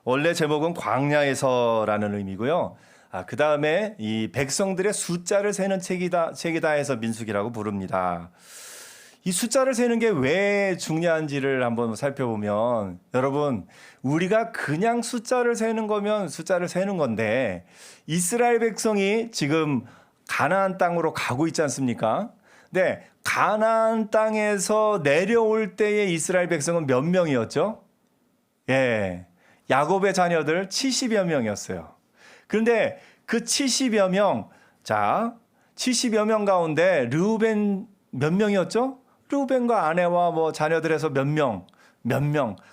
원래 제목은 광야에서라는 의미고요. 그 다음에 이 백성들의 숫자를 세는 책이다 해서 민수기라고 부릅니다. 이 숫자를 세는 게 왜 중요한지를 한번 살펴보면, 여러분, 우리가 그냥 숫자를 세는 거면 숫자를 세는 건데, 이스라엘 백성이 지금 가나안 땅으로 가고 있지 않습니까? 네, 가나안 땅에서 내려올 때의 이스라엘 백성은 몇 명이었죠? 예, 야곱의 자녀들 70여 명이었어요. 그런데 그 70여 명, 자, 70여 명 가운데 르우벤 몇 명이었죠? 르우벤과 아내와 뭐 자녀들에서 몇 명,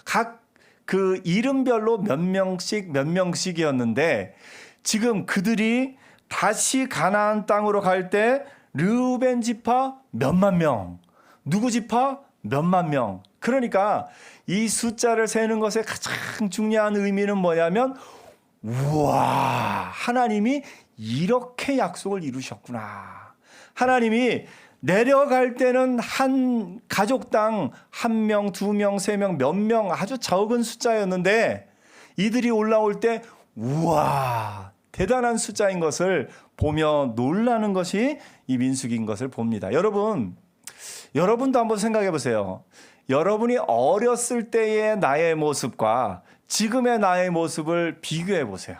각 그 이름별로 몇 명씩이었는데, 지금 그들이 다시 가나안 땅으로 갈 때 르우벤 지파 몇만 명, 누구 지파 몇만 명. 그러니까 이 숫자를 세는 것의 가장 중요한 의미는 뭐냐면, 우와, 하나님이 이렇게 약속을 이루셨구나. 하나님이 내려갈 때는 한 가족당 1명, 2명, 3명, 몇 명 아주 적은 숫자였는데, 이들이 올라올 때 우와, 대단한 숫자인 것을 보며 놀라는 것이 이 민수기인 것을 봅니다. 여러분도 한번 생각해 보세요. 여러분이 어렸을 때의 나의 모습과 지금의 나의 모습을 비교해 보세요.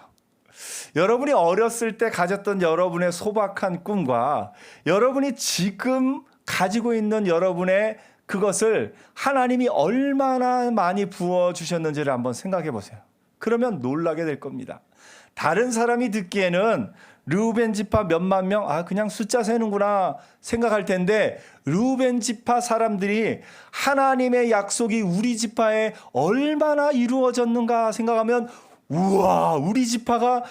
여러분이 어렸을 때 가졌던 여러분의 소박한 꿈과 여러분이 지금 가지고 있는 여러분의 그것을 하나님이 얼마나 많이 부어주셨는지를 한번 생각해 보세요. 그러면 놀라게 될 겁니다. 다른 사람이 듣기에는 르우벤 지파 몇만 명, 그냥 숫자 세는구나 생각할 텐데, 르우벤 지파 사람들이 하나님의 약속이 우리 지파에 얼마나 이루어졌는가 생각하면, 우와, 우리 지파가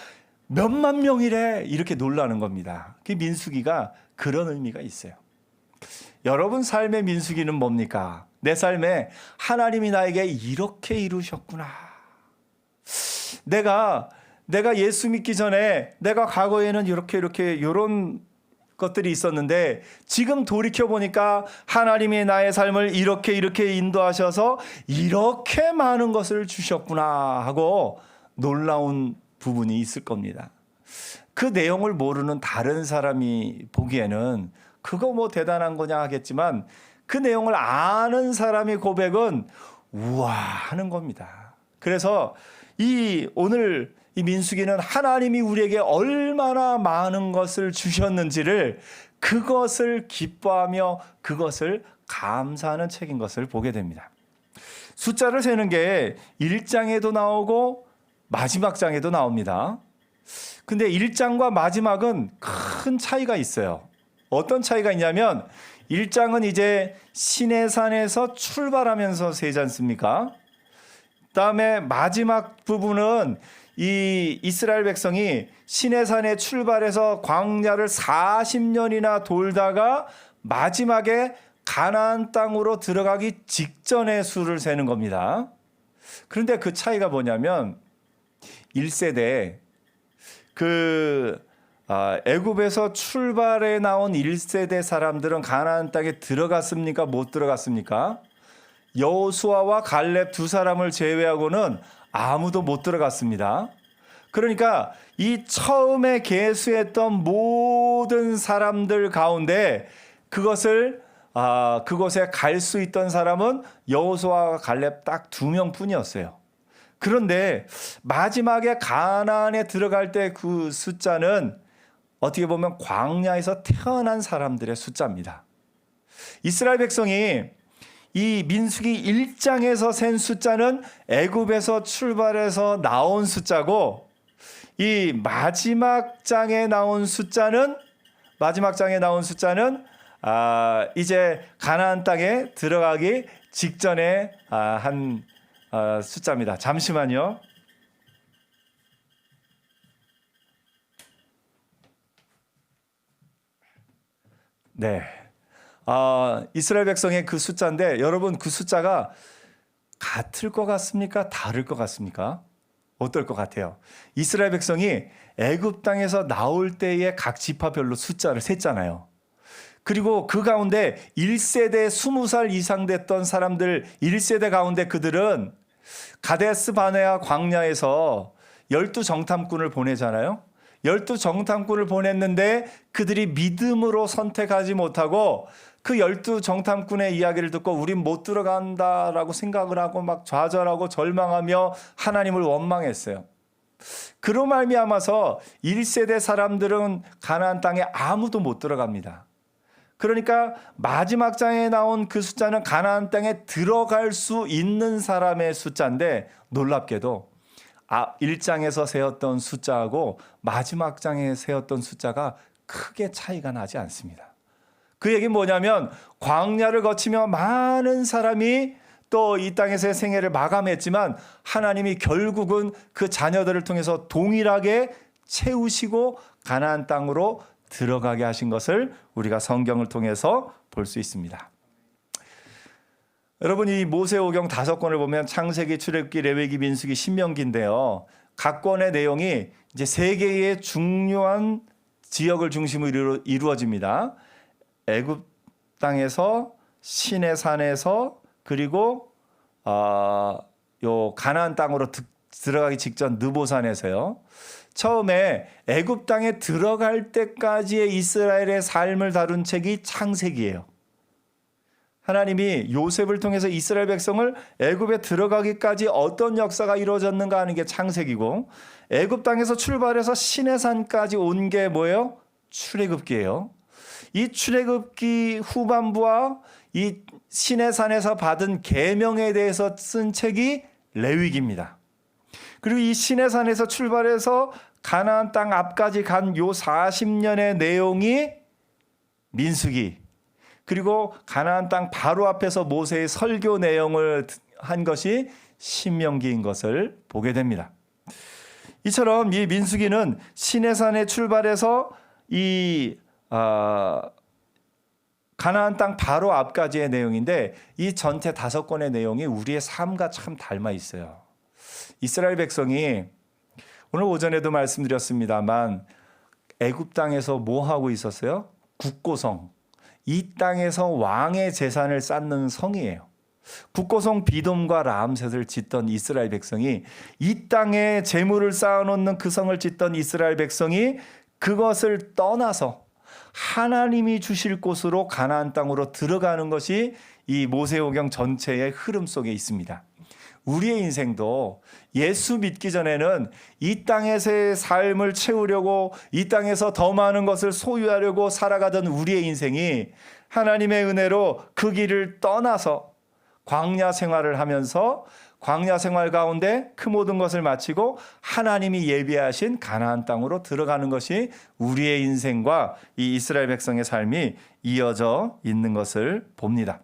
몇만 명이래, 이렇게 놀라는 겁니다. 그 민수기가 그런 의미가 있어요. 여러분 삶의 민수기는 뭡니까? 내 삶에 하나님이 나에게 이렇게 이루셨구나. 내가 예수 믿기 전에 내가 과거에는 이렇게 이런 것들이 있었는데, 지금 돌이켜 보니까 하나님이 나의 삶을 이렇게 인도하셔서 이렇게 많은 것을 주셨구나 하고 놀라운 부분이 있을 겁니다. 그 내용을 모르는 다른 사람이 보기에는 그거 뭐 대단한 거냐 하겠지만, 그 내용을 아는 사람의 고백은 우와 하는 겁니다. 그래서 오늘 이 민수기는 하나님이 우리에게 얼마나 많은 것을 주셨는지를, 그것을 기뻐하며 그것을 감사하는 책인 것을 보게 됩니다. 숫자를 세는 게 1장에도 나오고 마지막 장에도 나옵니다. 근데 1장과 마지막은 큰 차이가 있어요. 어떤 차이가 있냐면, 1장은 이제 시내산에서 출발하면서 세지 않습니까? 그다음에 마지막 부분은 이 이스라엘 백성이 시내산에 출발해서 광야를 40년이나 돌다가 마지막에 가나안 땅으로 들어가기 직전의 수를 세는 겁니다. 그런데 그 차이가 뭐냐면, 1세대 애굽에서 출발해 나온 1세대 사람들은 가나안 땅에 들어갔습니까? 못 들어갔습니까? 여호수아와 갈렙 두 사람을 제외하고는 아무도 못 들어갔습니다. 그러니까 이 처음에 계수했던 모든 사람들 가운데 그곳에 갈 수 있던 사람은 여호수아와 갈렙 딱 2명뿐이었어요. 그런데 마지막에 가나안에 들어갈 때 그 숫자는 어떻게 보면 광야에서 태어난 사람들의 숫자입니다. 이스라엘 백성이 이 민수기 1장에서 센 숫자는 애굽에서 출발해서 나온 숫자고, 이 마지막 장에 나온 숫자는 이제 가나안 땅에 들어가기 직전에 한 숫자입니다. 잠시만요. 네. 이스라엘 백성의 그 숫자인데, 여러분 그 숫자가 같을 것 같습니까? 다를 것 같습니까? 어떨 것 같아요? 이스라엘 백성이 애굽 땅에서 나올 때의 각 지파별로 숫자를 셌잖아요. 그리고 그 가운데 1세대 20살 이상 됐던 사람들 1세대 가운데 그들은 가데스 바네아 광야에서 12정탐꾼을 보내잖아요. 12정탐꾼을 보냈는데 그들이 믿음으로 선택하지 못하고 그 12정탐꾼의 이야기를 듣고 우린 못 들어간다라고 생각을 하고 막 좌절하고 절망하며 하나님을 원망했어요. 그로 말미암아서 1세대 사람들은 가나안 땅에 아무도 못 들어갑니다. 그러니까 마지막 장에 나온 그 숫자는 가나안 땅에 들어갈 수 있는 사람의 숫자인데 놀랍게도 1장에서 세웠던 숫자하고 마지막 장에 세웠던 숫자가 크게 차이가 나지 않습니다. 그 얘기는 뭐냐면 광야를 거치며 많은 사람이 또 이 땅에서의 생애를 마감했지만 하나님이 결국은 그 자녀들을 통해서 동일하게 채우시고 가나안 땅으로 들어가게 하신 것을 우리가 성경을 통해서 볼 수 있습니다. 여러분, 이 모세오경 5권을 보면 창세기, 출애굽기, 레위기, 민수기, 신명기인데요. 각 권의 내용이 이제 3개의 중요한 지역을 중심으로 이루어집니다. 애굽 땅에서, 시내산에서, 그리고 요 가나안 땅으로 들어가기 직전 느보산에서요. 처음에 애굽 땅에 들어갈 때까지의 이스라엘의 삶을 다룬 책이 창세기예요. 하나님이 요셉을 통해서 이스라엘 백성을 애굽에 들어가기까지 어떤 역사가 이루어졌는가 하는 게 창세기고, 애굽 땅에서 출발해서 시내산까지 온 게 뭐예요? 출애굽기예요. 이 출애굽기 후반부와 이 시내산에서 받은 계명에 대해서 쓴 책이 레위기입니다. 그리고 이 시내산에서 출발해서 가나안 땅 앞까지 간 요 40년의 내용이 민수기, 그리고 가나안 땅 바로 앞에서 모세의 설교 내용을 한 것이 신명기인 것을 보게 됩니다. 이처럼 이 민수기는 시내산에 출발해서 이 가나안 땅 바로 앞까지의 내용인데, 이 전체 5권의 내용이 우리의 삶과 참 닮아 있어요. 이스라엘 백성이 오늘 오전에도 말씀드렸습니다만 애굽 땅에서 뭐 하고 있었어요? 국고성. 이 땅에서 왕의 재산을 쌓는 성이에요. 국고성 비돔과 라암셋을 짓던 이스라엘 백성이, 이 땅에 재물을 쌓아놓는 그 성을 짓던 이스라엘 백성이 그것을 떠나서 하나님이 주실 곳으로 가나안 땅으로 들어가는 것이 이 모세오경 전체의 흐름 속에 있습니다. 우리의 인생도 예수 믿기 전에는 이 땅에서의 삶을 채우려고, 이 땅에서 더 많은 것을 소유하려고 살아가던 우리의 인생이 하나님의 은혜로 그 길을 떠나서 광야 생활을 하면서 광야 생활 가운데 그 모든 것을 마치고 하나님이 예비하신 가나안 땅으로 들어가는 것이 우리의 인생과 이 이스라엘 백성의 삶이 이어져 있는 것을 봅니다.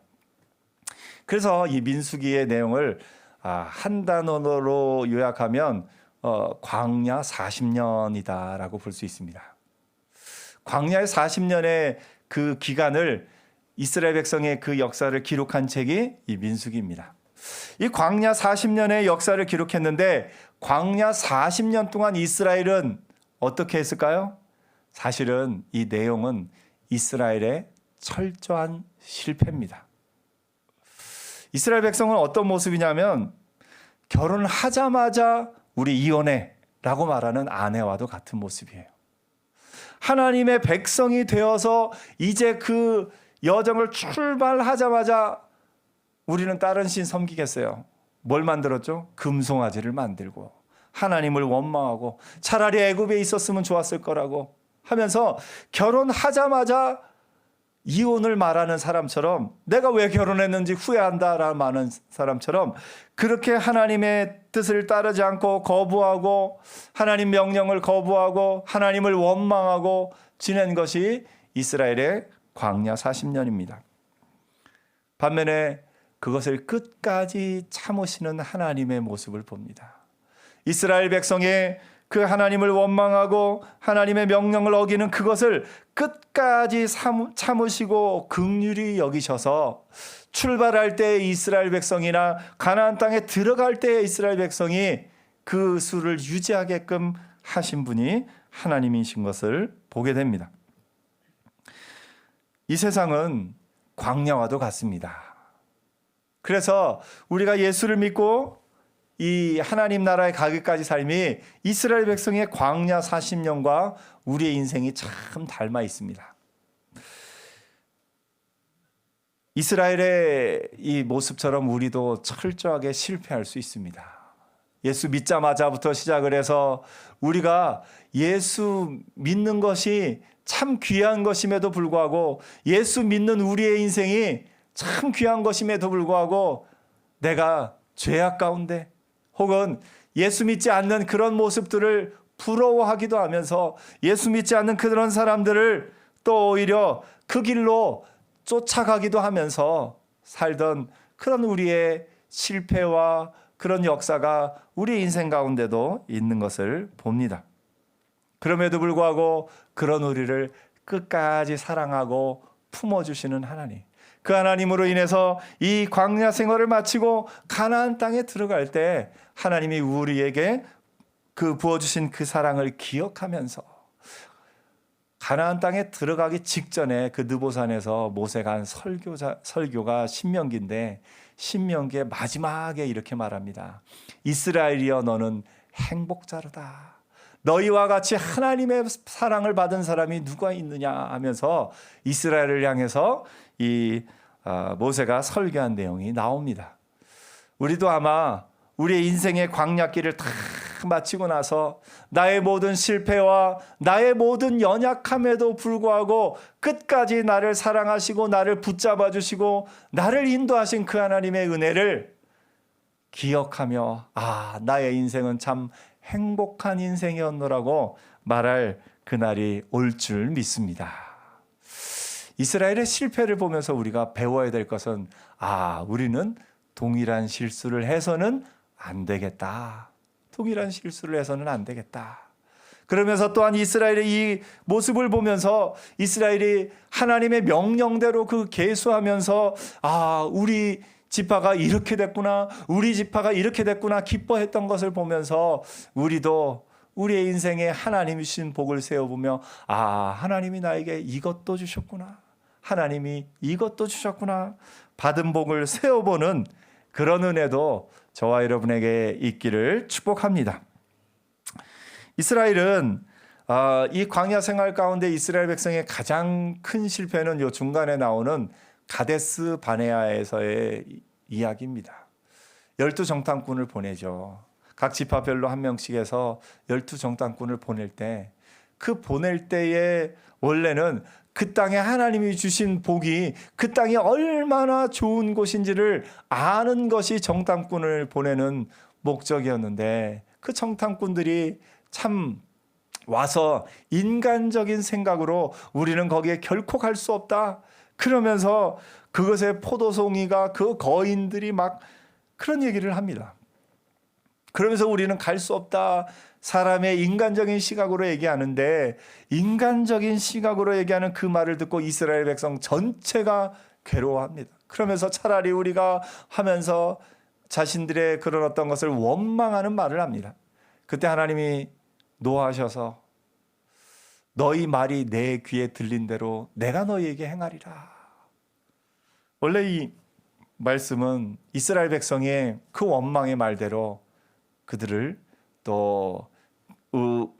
그래서 이 민수기의 내용을 한 단어로 요약하면 광야 40년이다라고 볼 수 있습니다. 광야의 40년의 그 기간을, 이스라엘 백성의 그 역사를 기록한 책이 이 민수기입니다. 이 광야 40년의 역사를 기록했는데, 광야 40년 동안 이스라엘은 어떻게 했을까요? 사실은 이 내용은 이스라엘의 철저한 실패입니다. 이스라엘 백성은 어떤 모습이냐면 결혼하자마자 우리 이혼해 라고 말하는 아내와도 같은 모습이에요. 하나님의 백성이 되어서 이제 그 여정을 출발하자마자 우리는 다른 신 섬기겠어요. 뭘 만들었죠? 금송아지를 만들고 하나님을 원망하고 차라리 애굽에 있었으면 좋았을 거라고 하면서 결혼하자마자 이혼을 말하는 사람처럼, 내가 왜 결혼했는지 후회한다라는 많은 사람처럼 그렇게 하나님의 뜻을 따르지 않고 거부하고 하나님 명령을 거부하고 하나님을 원망하고 지낸 것이 이스라엘의 광야 40년입니다. 반면에 그것을 끝까지 참으시는 하나님의 모습을 봅니다. 이스라엘 백성의 그 하나님을 원망하고 하나님의 명령을 어기는 그것을 끝까지 참으시고 긍휼히 여기셔서 출발할 때 이스라엘 백성이나 가나안 땅에 들어갈 때 이스라엘 백성이 그 수를 유지하게끔 하신 분이 하나님이신 것을 보게 됩니다. 이 세상은 광야와도 같습니다. 그래서 우리가 예수를 믿고 이 하나님 나라에 가기까지 삶이 이스라엘 백성의 광야 40년과 우리의 인생이 참 닮아 있습니다. 이스라엘의 이 모습처럼 우리도 철저하게 실패할 수 있습니다. 예수 믿자마자부터 시작을 해서 우리가 예수 믿는 것이 참 귀한 것임에도 불구하고, 예수 믿는 우리의 인생이 참 귀한 것임에도 불구하고 내가 죄악 가운데 혹은 예수 믿지 않는 그런 모습들을 부러워하기도 하면서 예수 믿지 않는 그런 사람들을 또 오히려 그 길로 쫓아가기도 하면서 살던 그런 우리의 실패와 그런 역사가 우리 인생 가운데도 있는 것을 봅니다. 그럼에도 불구하고 그런 우리를 끝까지 사랑하고 품어주시는 하나님, 그 하나님으로 인해서 이 광야 생활을 마치고 가나안 땅에 들어갈 때 하나님이 우리에게 그 부어주신 그 사랑을 기억하면서 가나안 땅에 들어가기 직전에 그 느보산에서 모세가 한 설교가 신명기인데, 신명기의 마지막에 이렇게 말합니다. 이스라엘이여 너는 행복자로다. 너희와 같이 하나님의 사랑을 받은 사람이 누가 있느냐 하면서 이스라엘을 향해서 이 모세가 설교한 내용이 나옵니다. 우리도 아마 우리의 인생의 광야길을 다 마치고 나서 나의 모든 실패와 나의 모든 연약함에도 불구하고 끝까지 나를 사랑하시고 나를 붙잡아 주시고 나를 인도하신 그 하나님의 은혜를 기억하며 나의 인생은 참 행복한 인생이었노라고 말할 그날이 올 줄 믿습니다. 이스라엘의 실패를 보면서 우리가 배워야 될 것은 우리는 동일한 실수를 해서는 안 되겠다. 동일한 실수를 해서는 안 되겠다. 그러면서 또한 이스라엘의 이 모습을 보면서 이스라엘이 하나님의 명령대로 그 계수하면서 우리 지파가 이렇게 됐구나, 우리 지파가 이렇게 됐구나 기뻐했던 것을 보면서 우리도 우리의 인생에 하나님이 주신 복을 세워보며 하나님이 나에게 이것도 주셨구나, 하나님이 이것도 주셨구나, 받은 복을 세워보는 그런 은혜도 저와 여러분에게 있기를 축복합니다. 이스라엘은 이 광야 생활 가운데 이스라엘 백성의 가장 큰 실패는 요 중간에 나오는 가데스 바네아에서의 이야기입니다. 12정탐꾼을 보내죠. 각 지파별로 한 명씩 해서 12정탐꾼을 보낼 때, 그 보낼 때에 원래는 그 땅에 하나님이 주신 복이 그 땅이 얼마나 좋은 곳인지를 아는 것이 정탐꾼을 보내는 목적이었는데, 그 정탐꾼들이 참 와서 인간적인 생각으로 우리는 거기에 결코 갈 수 없다, 그러면서 그것의 포도송이가 그 거인들이 막 그런 얘기를 합니다. 그러면서 우리는 갈 수 없다, 사람의 인간적인 시각으로 얘기하는데, 인간적인 시각으로 얘기하는 그 말을 듣고 이스라엘 백성 전체가 괴로워합니다. 그러면서 차라리 우리가 하면서 자신들의 그런 어떤 것을 원망하는 말을 합니다. 그때 하나님이 노하셔서 너희 말이 내 귀에 들린 대로 내가 너희에게 행하리라. 원래 이 말씀은 이스라엘 백성의 그 원망의 말대로 그들을 또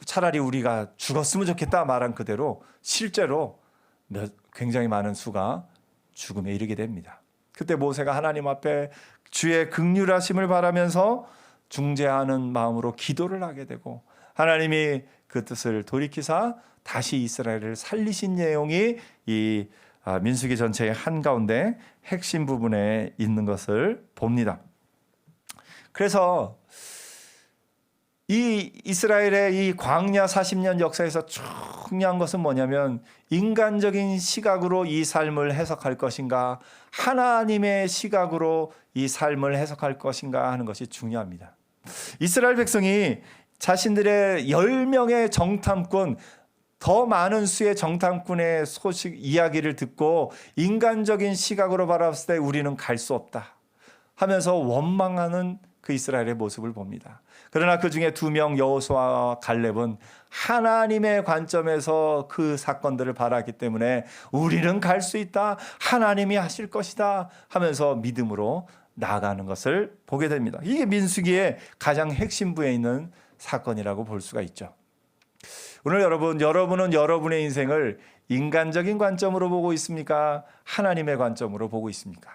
차라리 우리가 죽었으면 좋겠다 말한 그대로 실제로 굉장히 많은 수가 죽음에 이르게 됩니다. 그때 모세가 하나님 앞에 주의 긍휼하심을 바라면서 중재하는 마음으로 기도를 하게 되고, 하나님이 그 뜻을 돌이키사 다시 이스라엘을 살리신 내용이 이 민수기 전체의 한가운데 핵심 부분에 있는 것을 봅니다. 그래서 이 이스라엘의 이 광야 40년 역사에서 중요한 것은 뭐냐면, 인간적인 시각으로 이 삶을 해석할 것인가, 하나님의 시각으로 이 삶을 해석할 것인가 하는 것이 중요합니다. 이스라엘 백성이 자신들의 10명의 정탐꾼, 더 많은 수의 정탐꾼의 소식 이야기를 듣고 인간적인 시각으로 바라봤을 때 우리는 갈 수 없다 하면서 원망하는 그 이스라엘의 모습을 봅니다. 그러나 그 중에 2명 여호수아와 갈렙은 하나님의 관점에서 그 사건들을 바라기 때문에 우리는 갈 수 있다, 하나님이 하실 것이다 하면서 믿음으로 나아가는 것을 보게 됩니다. 이게 민수기의 가장 핵심부에 있는 사건이라고 볼 수가 있죠. 오늘 여러분은 여러분의 인생을 인간적인 관점으로 보고 있습니까? 하나님의 관점으로 보고 있습니까?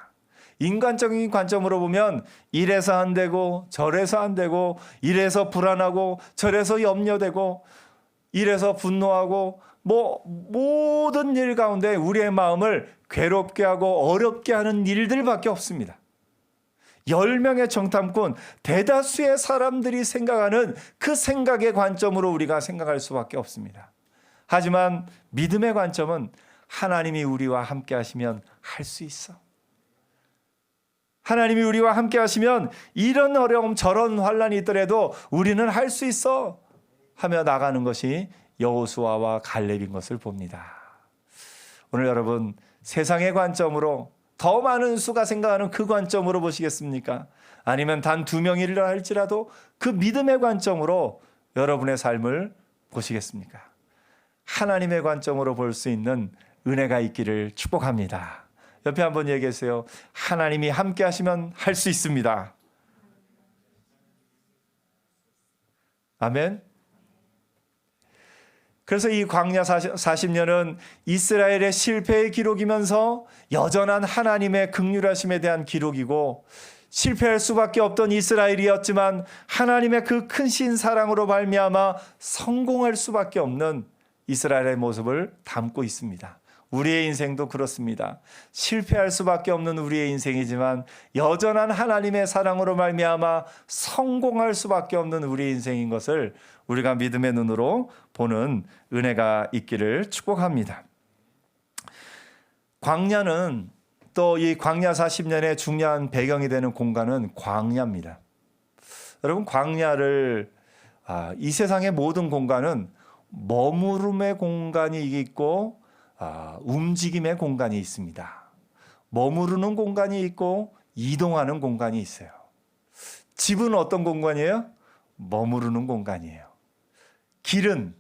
인간적인 관점으로 보면 이래서 안 되고 저래서 안 되고 이래서 불안하고 저래서 염려되고 이래서 분노하고 모든 일 가운데 우리의 마음을 괴롭게 하고 어렵게 하는 일들밖에 없습니다. 10명의 정탐꾼, 대다수의 사람들이 생각하는 그 생각의 관점으로 우리가 생각할 수밖에 없습니다. 하지만 믿음의 관점은 하나님이 우리와 함께 하시면 할 수 있어. 하나님이 우리와 함께 하시면 이런 어려움 저런 환난이 있더라도 우리는 할 수 있어 하며 나가는 것이 여호수아와 갈렙인 것을 봅니다. 오늘 여러분 세상의 관점으로 더 많은 수가 생각하는 그 관점으로 보시겠습니까? 아니면 단 2명이라 할지라도 그 믿음의 관점으로 여러분의 삶을 보시겠습니까? 하나님의 관점으로 볼 수 있는 은혜가 있기를 축복합니다. 옆에 한번 얘기하세요. 하나님이 함께 하시면 할 수 있습니다. 아멘. 그래서 이 광야 40년은 이스라엘의 실패의 기록이면서 여전한 하나님의 긍휼하심에 대한 기록이고, 실패할 수밖에 없던 이스라엘이었지만 하나님의 그 크신 사랑으로 말미암아 성공할 수밖에 없는 이스라엘의 모습을 담고 있습니다. 우리의 인생도 그렇습니다. 실패할 수밖에 없는 우리의 인생이지만 여전한 하나님의 사랑으로 말미암아 성공할 수밖에 없는 우리의 인생인 것을 우리가 믿음의 눈으로 보는 은혜가 있기를 축복합니다. 광야는 또 이 광야 40년의 중요한 배경이 되는 공간은 광야입니다. 여러분 광야를 이 세상의 모든 공간은 머무름의 공간이 있고 움직임의 공간이 있습니다. 머무르는 공간이 있고 이동하는 공간이 있어요. 집은 어떤 공간이에요? 머무르는 공간이에요. 길은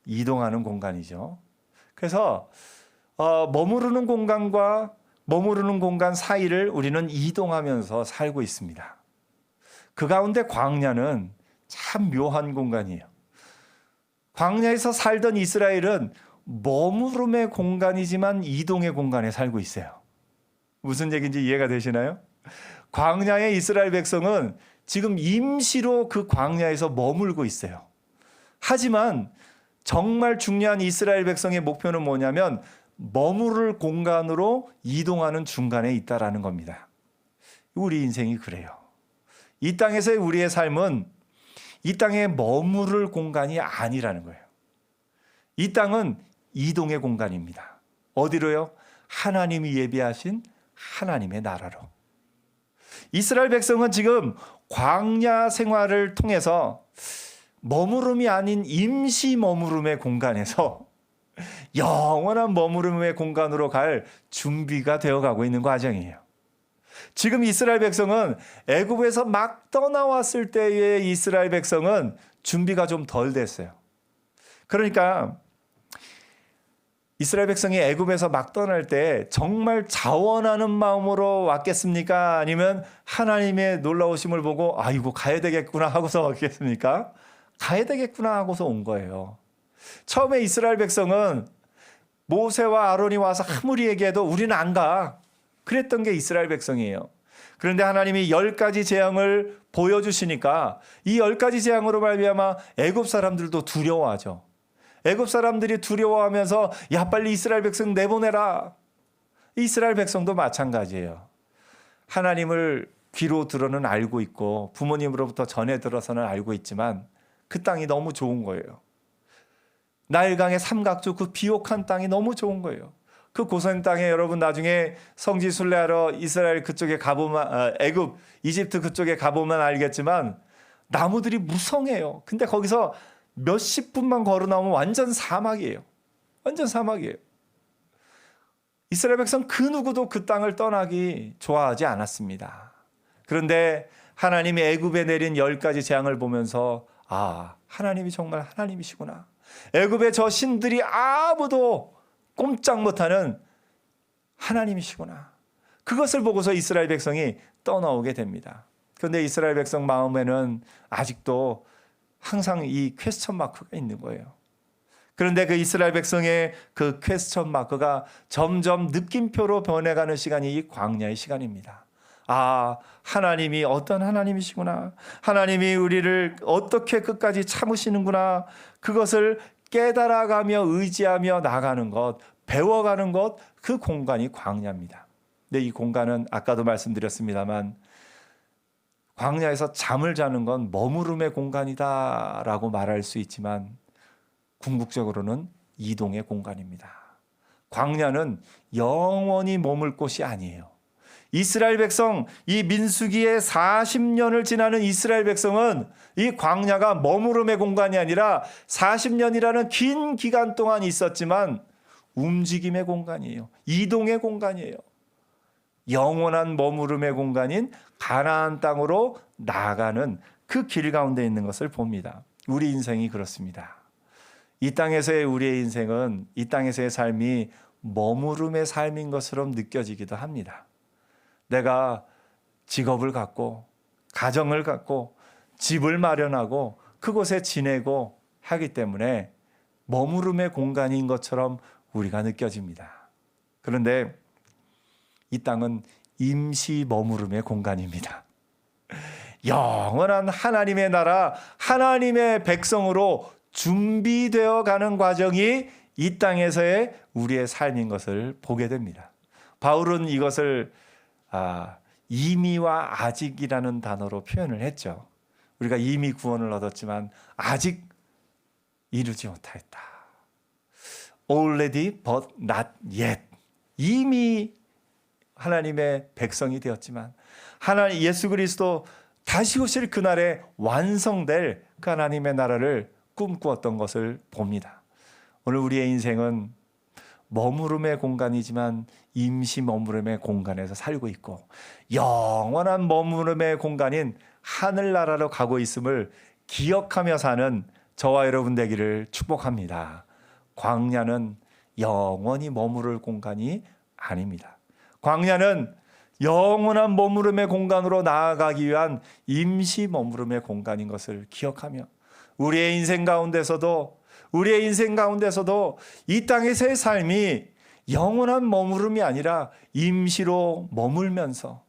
이동하는 공간이죠. 그래서 머무르는 공간과 머무르는 공간 사이를 우리는 이동하면서 살고 있습니다. 그 가운데 광야는 참 묘한 공간이에요. 광야에서 살던 이스라엘은 머무름의 공간이지만 이동의 공간에 살고 있어요. 무슨 얘기인지 이해가 되시나요? 광야의 이스라엘 백성은 지금 임시로 그 광야에서 머물고 있어요. 하지만 정말 중요한 이스라엘 백성의 목표는 뭐냐면 머무를 공간으로 이동하는 중간에 있다라는 겁니다. 우리 인생이 그래요. 이 땅에서의 우리의 삶은 이 땅에 머무를 공간이 아니라는 거예요. 이 땅은 이동의 공간입니다. 어디로요? 하나님이 예비하신 하나님의 나라로. 이스라엘 백성은 지금 광야 생활을 통해서 머무름이 아닌 임시 머무름의 공간에서 영원한 머무름의 공간으로 갈 준비가 되어가고 있는 과정이에요. 지금 이스라엘 백성은 애굽에서 막 떠나왔을 때의 이스라엘 백성은 준비가 좀 덜 됐어요. 그러니까 이스라엘 백성이 애굽에서 막 떠날 때 정말 자원하는 마음으로 왔겠습니까? 아니면 하나님의 놀라우심을 보고 아이고 가야 되겠구나 하고서 왔겠습니까? 가야 되겠구나 하고서 온 거예요. 처음에 이스라엘 백성은 모세와 아론이 와서 아무리 얘기해도 우리는 안 가. 그랬던 게 이스라엘 백성이에요. 그런데 하나님이 10가지 재앙을 보여주시니까 이 10가지 재앙으로 말미암아 애굽 사람들도 두려워하죠. 애굽 사람들이 두려워하면서 야 빨리 이스라엘 백성 내보내라. 이스라엘 백성도 마찬가지예요. 하나님을 귀로 들어는 알고 있고 부모님으로부터 전해 들어서는 알고 있지만 그 땅이 너무 좋은 거예요. 나일강의 삼각주 그 비옥한 땅이 너무 좋은 거예요. 그 고센 땅에 여러분 나중에 성지 순례하러 이스라엘 그쪽에 가보면 애굽 이집트 그쪽에 가보면 알겠지만 나무들이 무성해요. 근데 거기서 몇십 분만 걸어 나오면 완전 사막이에요. 완전 사막이에요. 이스라엘 백성 그 누구도 그 땅을 떠나기 좋아하지 않았습니다. 그런데 하나님이 애굽에 내린 10가지 재앙을 보면서 하나님이 정말 하나님이시구나. 애굽의 저 신들이 아무도 꼼짝 못하는 하나님이시구나. 그것을 보고서 이스라엘 백성이 떠나오게 됩니다. 그런데 이스라엘 백성 마음에는 아직도 항상 이 퀘스천 마크가 있는 거예요. 그런데 그 이스라엘 백성의 그 퀘스천 마크가 점점 느낌표로 변해가는 시간이 이 광야의 시간입니다. 아, 하나님이 어떤 하나님이시구나. 하나님이 우리를 어떻게 끝까지 참으시는구나. 그것을 깨달아가며 의지하며 나가는 것, 배워가는 것, 그 공간이 광야입니다. 근데 이 공간은 아까도 말씀드렸습니다만 광야에서 잠을 자는 건 머무름의 공간이다라고 말할 수 있지만 궁극적으로는 이동의 공간입니다. 광야는 영원히 머물 곳이 아니에요. 이스라엘 백성, 이 민수기의 40년을 지나는 이스라엘 백성은 이 광야가 머무름의 공간이 아니라 40년이라는 긴 기간 동안 있었지만 움직임의 공간이에요. 이동의 공간이에요. 영원한 머무름의 공간인 가나안 땅으로 나아가는 그 길 가운데 있는 것을 봅니다. 우리 인생이 그렇습니다. 이 땅에서의 우리의 인생은 이 땅에서의 삶이 머무름의 삶인 것처럼 느껴지기도 합니다. 내가 직업을 갖고 가정을 갖고 집을 마련하고 그곳에 지내고 하기 때문에 머무름의 공간인 것처럼 우리가 느껴집니다. 그런데 이 땅은 임시 머무름의 공간입니다. 영원한 하나님의 나라, 하나님의 백성으로 준비되어 가는 과정이 이 땅에서의 우리의 삶인 것을 보게 됩니다. 바울은 이것을 이미와 아직이라는 단어로 표현을 했죠. 우리가 이미 구원을 얻었지만 아직 이루지 못하였다. Already but not yet. 이미 하나님의 백성이 되었지만 하나님 예수 그리스도 다시 오실 그날에 완성될 그 하나님의 나라를 꿈꾸었던 것을 봅니다. 오늘 우리의 인생은 머무름의 공간이지만 임시 머무름의 공간에서 살고 있고 영원한 머무름의 공간인 하늘나라로 가고 있음을 기억하며 사는 저와 여러분 되기를 축복합니다. 광야는 영원히 머무를 공간이 아닙니다. 광야는 영원한 머무름의 공간으로 나아가기 위한 임시 머무름의 공간인 것을 기억하며 우리의 인생 가운데서도 이 땅에서의 삶이 영원한 머무름이 아니라 임시로 머물면서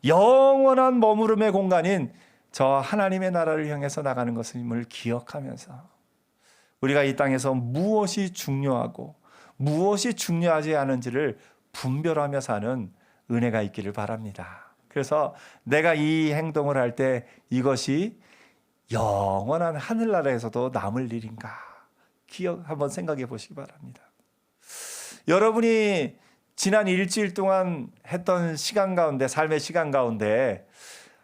영원한 머무름의 공간인 저 하나님의 나라를 향해서 나가는 것임을 기억하면서 우리가 이 땅에서 무엇이 중요하고 무엇이 중요하지 않은지를 분별하며 사는 은혜가 있기를 바랍니다. 그래서 내가 이 행동을 할 때 이것이 영원한 하늘나라에서도 남을 일인가 한번 생각해 보시기 바랍니다. 여러분이 지난 일주일 동안 했던 시간 가운데 삶의 시간 가운데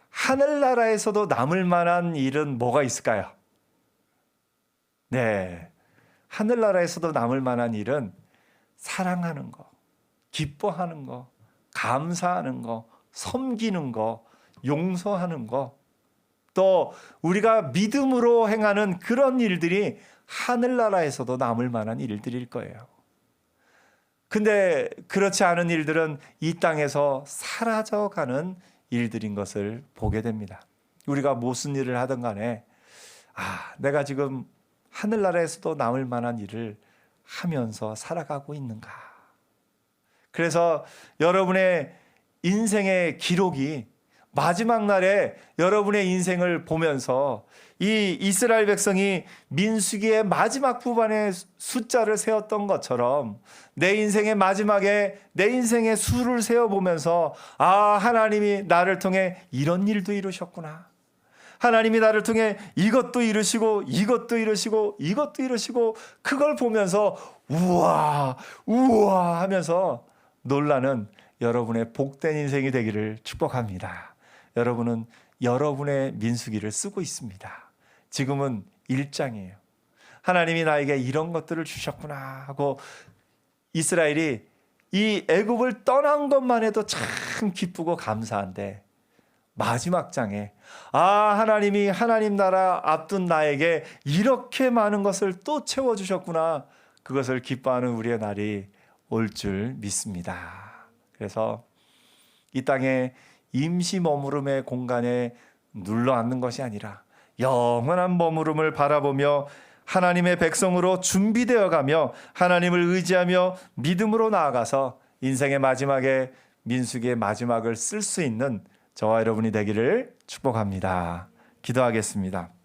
하늘나라에서도 남을 만한 일은 뭐가 있을까요? 네, 하늘나라에서도 남을 만한 일은 사랑하는 거, 기뻐하는 거, 감사하는 거, 섬기는 거, 용서하는 거, 또 우리가 믿음으로 행하는 그런 일들이 하늘나라에서도 남을 만한 일들일 거예요. 근데 그렇지 않은 일들은 이 땅에서 사라져가는 일들인 것을 보게 됩니다. 우리가 무슨 일을 하든 간에 내가 지금 하늘나라에서도 남을 만한 일을 하면서 살아가고 있는가. 그래서 여러분의 인생의 기록이 마지막 날에 여러분의 인생을 보면서 이 이스라엘 백성이 민수기의 마지막 후반에 숫자를 세웠던 것처럼 내 인생의 마지막에 내 인생의 수를 세어보면서 하나님이 나를 통해 이런 일도 이루셨구나. 하나님이 나를 통해 이것도 이루시고 이것도 이루시고 이것도 이루시고 그걸 보면서 우와 하면서 놀라는 여러분의 복된 인생이 되기를 축복합니다. 여러분은 여러분의 민수기를 쓰고 있습니다. 지금은 1장이에요. 하나님이 나에게 이런 것들을 주셨구나 하고 이스라엘이 이 애굽을 떠난 것만 해도 참 기쁘고 감사한데 마지막 장에 하나님이 하나님 나라 앞둔 나에게 이렇게 많은 것을 또 채워주셨구나. 그것을 기뻐하는 우리의 날이 올 줄 믿습니다. 그래서 이 땅에 임시 머무름의 공간에 눌러 앉는 것이 아니라 영원한 머무름을 바라보며 하나님의 백성으로 준비되어 가며 하나님을 의지하며 믿음으로 나아가서 인생의 마지막에 민수기의 마지막을 쓸 수 있는 저와 여러분이 되기를 축복합니다. 기도하겠습니다.